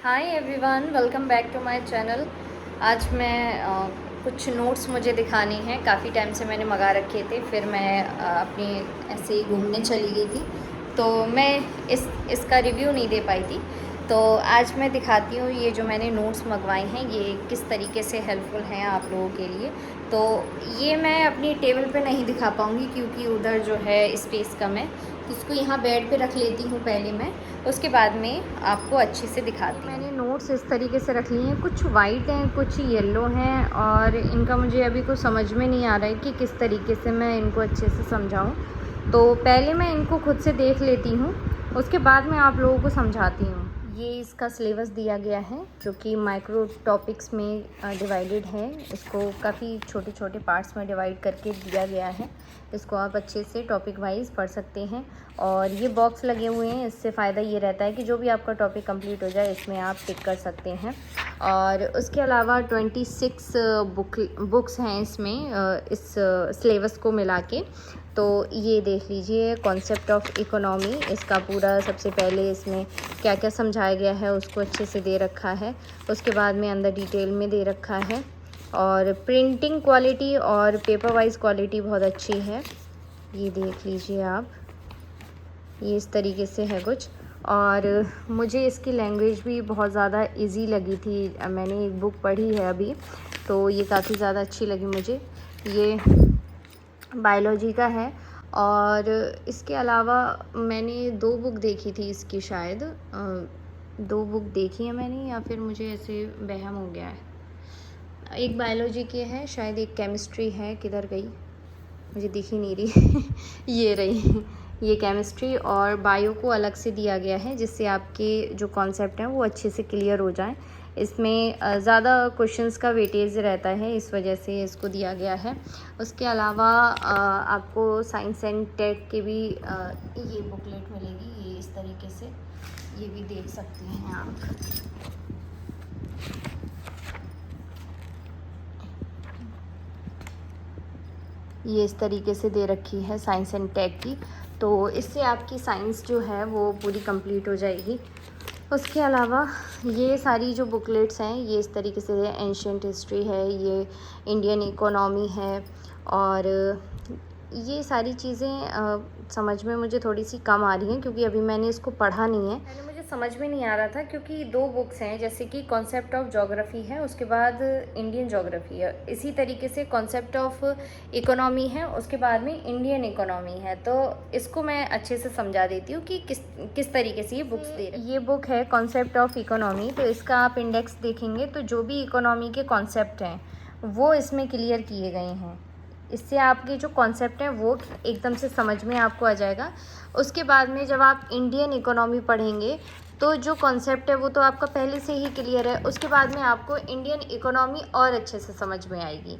Hi everyone, welcome back to my channel. आज मैं कुछ नोट्स मुझे दिखानी हैं। काफ़ी टाइम से मैंने मंगा रखे थे, फिर मैं अपनी ऐसे ही घूमने चली गई थी, तो मैं इसका रिव्यू नहीं दे पाई थी। तो आज मैं दिखाती हूँ ये जो मैंने नोट्स मंगवाए हैं ये किस तरीके से हेल्पफुल हैं आप लोगों के लिए। तो ये मैं अपनी टेबल पे नहीं दिखा पाऊँगी क्योंकि उधर जो है स्पेस कम है, तो इसको यहाँ बेड पे रख लेती हूँ पहले मैं, उसके बाद में आपको अच्छे से दिखाती हूँ। मैंने नोट्स इस तरीके से रख लिए हैं, कुछ वाइट हैं कुछ येलो हैं, और इनका मुझे अभी कुछ समझ में नहीं आ रहा है कि किस तरीके से मैं इनको अच्छे से समझाऊँ। तो पहले मैं इनको खुद से देख लेती हूँ, उसके बाद मैं आप लोगों को समझाती हूँ। ये इसका सिलेबस दिया गया है जो कि माइक्रो टॉपिक्स में डिवाइडेड है। इसको काफ़ी छोटे छोटे पार्ट्स में डिवाइड करके दिया गया है। इसको आप अच्छे से टॉपिक वाइज पढ़ सकते हैं। और ये बॉक्स लगे हुए हैं, इससे फ़ायदा ये रहता है कि जो भी आपका टॉपिक कंप्लीट हो जाए इसमें आप टिक कर सकते हैं। और उसके अलावा 26 बुक्स हैं इसमें, इस सिलेबस को मिला के। तो ये देख लीजिए, कॉन्सेप्ट ऑफ इकोनॉमी, इसका पूरा सबसे पहले इसमें क्या क्या समझाया गया है उसको अच्छे से दे रखा है। उसके बाद में अंदर डिटेल में दे रखा है। और प्रिंटिंग क्वालिटी और पेपर वाइज क्वालिटी बहुत अच्छी है, ये देख लीजिए आप। ये इस तरीके से है कुछ। और मुझे इसकी लैंग्वेज भी बहुत ज़्यादा इजी लगी थी। मैंने एक बुक पढ़ी है अभी, तो ये काफ़ी ज़्यादा अच्छी लगी मुझे। ये बायोलॉजी का है। और इसके अलावा मैंने 2 बुक देखी थी इसकी, शायद 2 बुक देखी है मैंने, या फिर मुझे ऐसे वहम हो गया है। एक बायोलॉजी की है शायद, एक केमिस्ट्री है, किधर गई मुझे दिख ही नहीं रही ये रही। ये केमिस्ट्री और बायो को अलग से दिया गया है जिससे आपके जो कॉन्सेप्ट हैं वो अच्छे से क्लियर हो जाएं। इसमें ज़्यादा क्वेश्चंस का वेटेज रहता है, इस वजह से इसको दिया गया है। उसके अलावा आपको साइंस एंड टेक के भी ये बुकलेट मिलेगी, ये इस तरीके से, ये भी देख सकते हैं आप। ये इस तरीके से दे रखी है साइंस एंड टेक की, तो इससे आपकी साइंस जो है वो पूरी कंप्लीट हो जाएगी। उसके अलावा ये सारी जो बुकलेट्स हैं ये इस तरीके से है। एंशियंट हिस्ट्री है, ये इंडियन इकोनॉमी है, और ये सारी चीज़ें समझ में मुझे थोड़ी सी कम आ रही हैं क्योंकि अभी मैंने इसको पढ़ा नहीं है। पहले मुझे समझ में नहीं आ रहा था क्योंकि 2 बुक्स हैं, जैसे कि कॉन्सेप्ट ऑफ ज्योग्राफी है, उसके बाद इंडियन ज्योग्राफी है। इसी तरीके से कॉन्सेप्ट ऑफ इकोनॉमी है, उसके बाद में इंडियन इकोनॉमी है। तो इसको मैं अच्छे से समझा देती हूँ कि किस तरीके से ये बुक्स दे रही है। ये बुक है कॉन्सेप्ट ऑफ इकोनॉमी, तो इसका आप इंडेक्स देखेंगे तो जो भी इकोनॉमी के कॉन्सेप्ट हैं वो इसमें क्लियर किए गए हैं। इससे आपके जो कॉन्सेप्ट हैं वो एकदम से समझ में आपको आ जाएगा। उसके बाद में जब आप इंडियन इकोनॉमी पढ़ेंगे तो जो कॉन्सेप्ट है वो तो आपका पहले से ही क्लियर है, उसके बाद में आपको इंडियन इकोनॉमी और अच्छे से समझ में आएगी।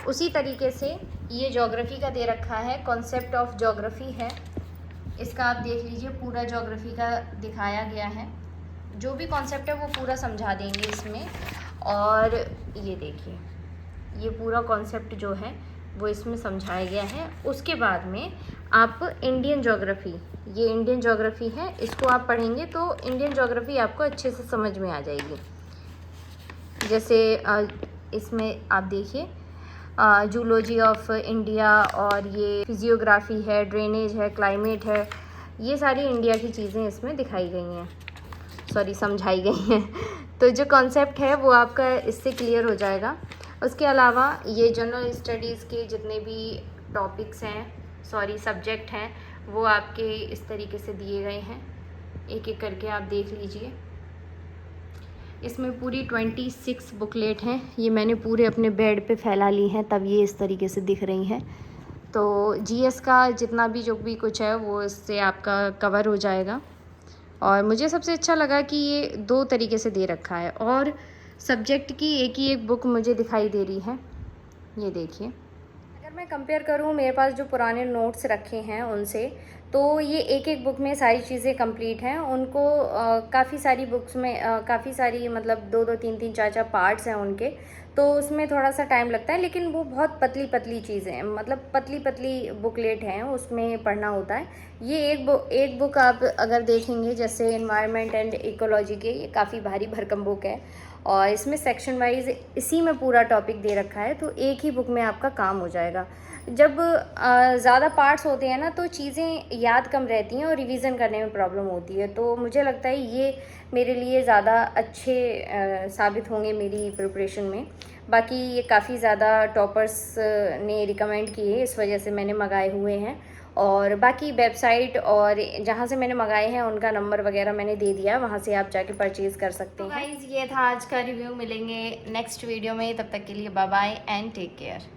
उसी तरीके से ये ज्योग्राफी का दे रखा है, कॉन्सेप्ट ऑफ ज्योग्राफी है। इसका आप देख लीजिए, पूरा ज्योग्राफी का दिखाया गया है, जो भी कॉन्सेप्ट है वो पूरा समझा देंगे इसमें। और ये देखिए, ये पूरा कॉन्सेप्ट जो है वो इसमें समझाया गया है। उसके बाद में आप इंडियन ज्योग्राफी, ये इंडियन ज्योग्राफी है, इसको आप पढ़ेंगे तो इंडियन ज्योग्राफी आपको अच्छे से समझ में आ जाएगी। जैसे इसमें आप देखिए, जूलॉजी ऑफ इंडिया, और ये फिजियोग्राफी है, ड्रेनेज है, क्लाइमेट है, ये सारी इंडिया की चीज़ें इसमें दिखाई गई हैं, सॉरी समझाई गई हैं। तो जो कॉन्सेप्ट है वो आपका इससे क्लियर हो जाएगा। उसके अलावा ये जनरल स्टडीज़ के जितने भी टॉपिक्स हैं, सॉरी सब्जेक्ट हैं, वो आपके इस तरीके से दिए गए हैं, एक एक करके आप देख लीजिए। इसमें पूरी 26 बुकलेट हैं, ये मैंने पूरे अपने बेड पे फैला ली हैं तब ये इस तरीके से दिख रही हैं। तो जीएस का जितना भी जो भी कुछ है वो इससे आपका कवर हो जाएगा। और मुझे सबसे अच्छा लगा कि ये 2 तरीके से दे रखा है, और सब्जेक्ट की एक ही एक बुक मुझे दिखाई दे रही है, ये देखिए। अगर मैं कंपेयर करूँ मेरे पास जो पुराने नोट्स रखे हैं उनसे, तो ये एक एक बुक में सारी चीज़ें कंप्लीट हैं। उनको काफ़ी सारी बुक्स में काफ़ी सारी मतलब 2-2 3-3 4-4 पार्ट्स हैं उनके, तो उसमें थोड़ा सा टाइम लगता है, लेकिन वो बहुत पतली पतली चीज़ें हैं, मतलब पतली पतली बुकलेट हैं, उसमें पढ़ना होता है। ये एक बुक आप अगर देखेंगे जैसे एनवायरनमेंट एंड इकोलॉजी के, ये काफ़ी भारी भरकम बुक है और इसमें सेक्शन वाइज इसी में पूरा टॉपिक दे रखा है, तो एक ही बुक में आपका काम हो जाएगा। जब ज़्यादा पार्ट्स होते हैं ना तो चीज़ें याद कम रहती हैं और रिवीजन करने में प्रॉब्लम होती है, तो मुझे लगता है ये मेरे लिए ज़्यादा अच्छे साबित होंगे मेरी प्रिपरेशन में। बाकी ये काफ़ी ज़्यादा टॉपर्स ने रिकमेंड किए, इस वजह से मैंने मंगाए हुए हैं। और बाकी वेबसाइट और जहाँ से मैंने मंगाए हैं उनका नंबर वगैरह मैंने दे दिया, वहाँ से आप जाके परचेज़ कर सकते हैं। गाइस, ये था आज का रिव्यू। मिलेंगे नेक्स्ट वीडियो में, तब तक के लिए bye bye and take care.